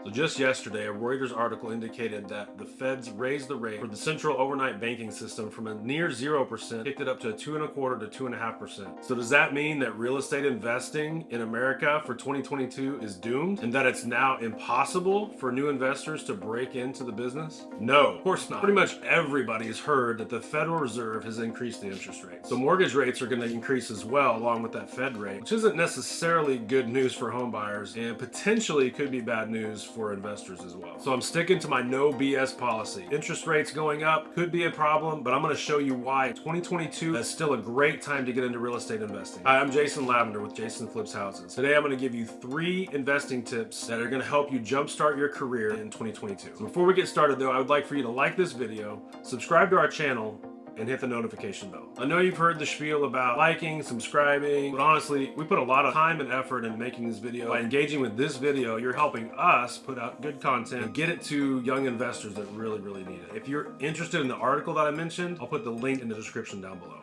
So just yesterday, a Reuters article indicated that the Feds raised the rate for the central overnight banking system from a near 0%, kicked it up to a 2.25% to 2.5%. So does that mean that real estate investing in America for 2022 is doomed and that it's now impossible for new investors to break into the business? No, of course not. Pretty much everybody has heard that the Federal Reserve has increased the interest rate. So mortgage rates are going to increase as well along with that Fed rate, which isn't necessarily good news for home buyers and potentially could be bad news for investors as well. So I'm sticking to my no BS policy. Interest rates going up could be a problem, but I'm going to show you why 2022 is still a great time to get into real estate investing. Hi, I'm Jason Lavender with Jason Flips Houses. Today I'm going to give you 3 investing tips that are going to help you jumpstart your career in 2022. So before we get started though, I would like for you to like this video, subscribe to our channel, and hit the notification bell. I know you've heard the spiel about liking, subscribing, but honestly, we put a lot of time and effort into making this video. By engaging with this video, you're helping us put out good content and get it to young investors that really need it. If you're interested in the article that I mentioned, I'll put the link in the description down below.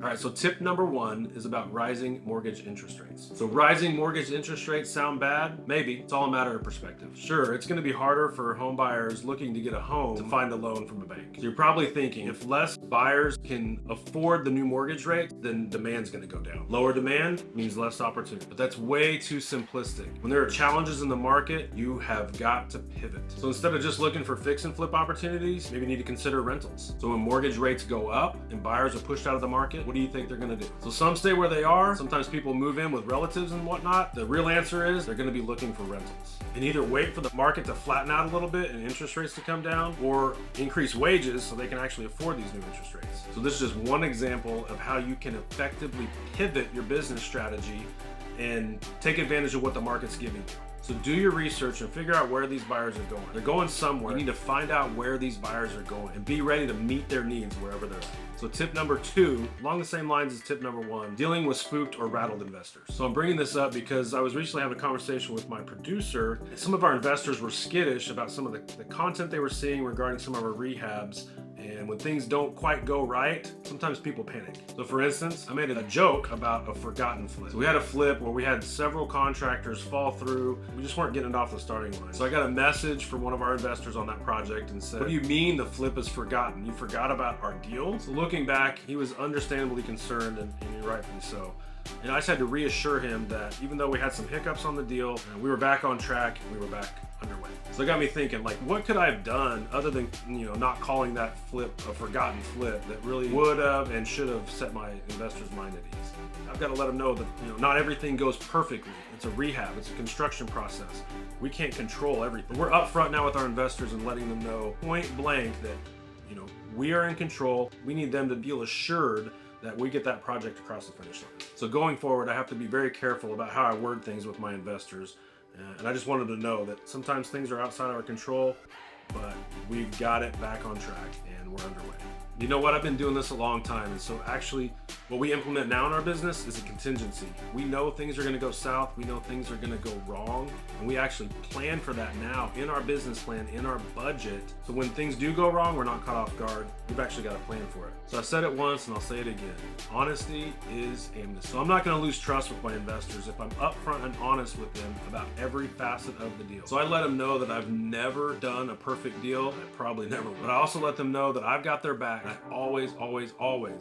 All right, so tip number 1 is about rising mortgage interest rates. So rising mortgage interest rates sound bad? Maybe. It's all a matter of perspective. Sure, it's going to be harder for home buyers looking to get a home to find a loan from a bank. So you're probably thinking if less buyers can afford the new mortgage rate, then demand's going to go down. Lower demand means less opportunity. But that's way too simplistic. When there are challenges in the market, you have got to pivot. So instead of just looking for fix and flip opportunities, maybe you need to consider rentals. So when mortgage rates go up and buyers are pushed out of the market, what do you think they're going to do? So some stay where they are. Sometimes people move in with relatives and whatnot. The real answer is they're going to be looking for rentals and either wait for the market to flatten out a little bit and interest rates to come down, or increase wages so they can actually afford these new interest rates. So this is just one example of how you can effectively pivot your business strategy and take advantage of what the market's giving you. So do your research and figure out where these buyers are going. They're going somewhere. You need to find out where these buyers are going and be ready to meet their needs wherever they're at. So tip number 2, along the same lines as tip number 1, dealing with spooked or rattled investors. So I'm bringing this up because I was recently having a conversation with my producer. Some of our investors were skittish about some of the content they were seeing regarding some of our rehabs. And when things don't quite go right, sometimes people panic. So for instance, I made a joke about a forgotten flip. So we had a flip where we had several contractors fall through. We just weren't getting it off the starting line. So I got a message from one of our investors on that project and said, "What do you mean the flip is forgotten? You forgot about our deal?" So looking back, he was understandably concerned, and rightfully so. And I just had to reassure him that even though we had some hiccups on the deal, we were back on track and we were back underway. So it got me thinking, like, what could I have done other than, not calling that flip a forgotten flip that really would have and should have set my investor's mind at ease? I've got to let them know that, not everything goes perfectly. It's a rehab, it's a construction process. We can't control everything. We're upfront now with our investors and letting them know point blank that, we are in control. We need them to feel assured that we get that project across the finish line. So going forward, I have to be very careful about how I word things with my investors. And I just wanted to know that sometimes things are outside our control, but we've got it back on track and we're underway. You know what? I've been doing this a long time. And so actually what we implement now in our business is a contingency. We know things are going to go south. We know things are going to go wrong. And we actually plan for that now in our business plan, in our budget. So when things do go wrong, we're not caught off guard. We've actually got a plan for it. So I said it once and I'll say it again. Honesty is amnesty. So I'm not going to lose trust with my investors if I'm upfront and honest with them about every facet of the deal. So I let them know that I've never done a perfect deal. I probably never will. But I also let them know that I've got their back. I always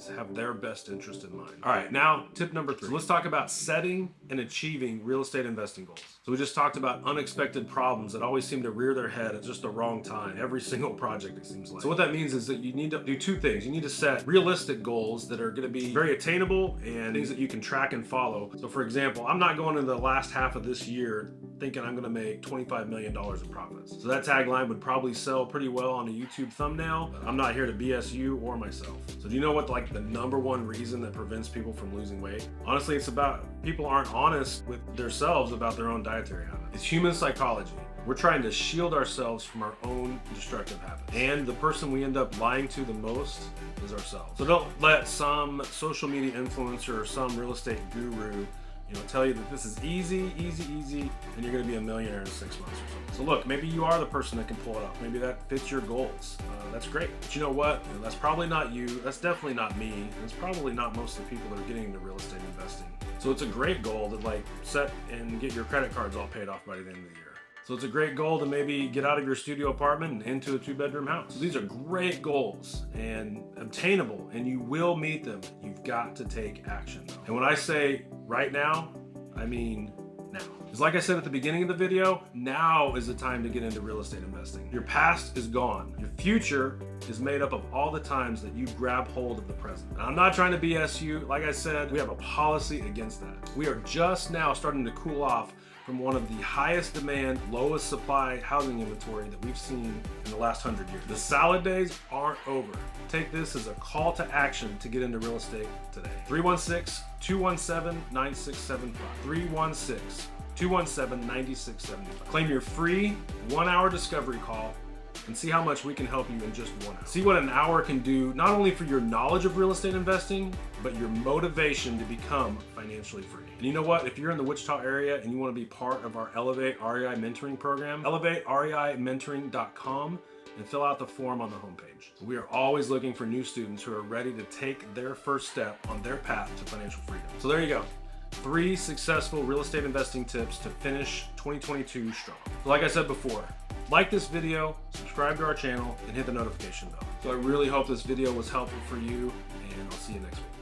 have their best interest in mind. All right, now tip number 3. So let's talk about setting and achieving real estate investing goals. So we just talked about unexpected problems that always seem to rear their head at just the wrong time. Every single project, it seems like. So what that means is that you need to do 2 things. You need to set realistic goals that are going to be very attainable and things that you can track and follow. So for example, I'm not going into the last half of this year thinking I'm going to make $25 million in profits. So that tagline would probably sell pretty well on a YouTube thumbnail, but I'm not here to BS you or myself. So do you know what the number 1 reason that prevents people from losing weight? Honestly, it's about people aren't honest with themselves about their own dietary habits. It's human psychology. We're trying to shield ourselves from our own destructive habits. And the person we end up lying to the most is ourselves. So don't let some social media influencer or some real estate guru tell you that this is easy, and you're gonna be a millionaire in 6 months or something. So look, maybe you are the person that can pull it off. Maybe that fits your goals. That's great. But you know what? That's probably not you. That's definitely not me. And it's probably not most of the people that are getting into real estate investing. So it's a great goal to set and get your credit cards all paid off by the end of the year. So it's a great goal to maybe get out of your studio apartment and into a 2-bedroom house. So these are great goals and obtainable, and you will meet them. You've got to take action though. And when I say right now, I mean now. Because like I said at the beginning of the video, now is the time to get into real estate investing. Your past is gone. Your future is made up of all the times that you grab hold of the present. Now, I'm not trying to BS you. Like I said, we have a policy against that. We are just now starting to cool off from one of the highest demand, lowest supply housing inventory that we've seen in the last 100 years. The salad days aren't over. Take this as a call to action to get into real estate today. 316-217-9675. 316-217-9675. Claim your free 1-hour discovery call and see how much we can help you in just 1 hour. See what an hour can do, not only for your knowledge of real estate investing, but your motivation to become financially free. And you know what? If you're in the Wichita area and you want to be part of our Elevate REI Mentoring program, elevatereimentoring.com, and fill out the form on the homepage. We are always looking for new students who are ready to take their first step on their path to financial freedom. So there you go. 3 successful real estate investing tips to finish 2022 strong. So like I said before, like this video, subscribe to our channel, and hit the notification bell. So I really hope this video was helpful for you, and I'll see you next week.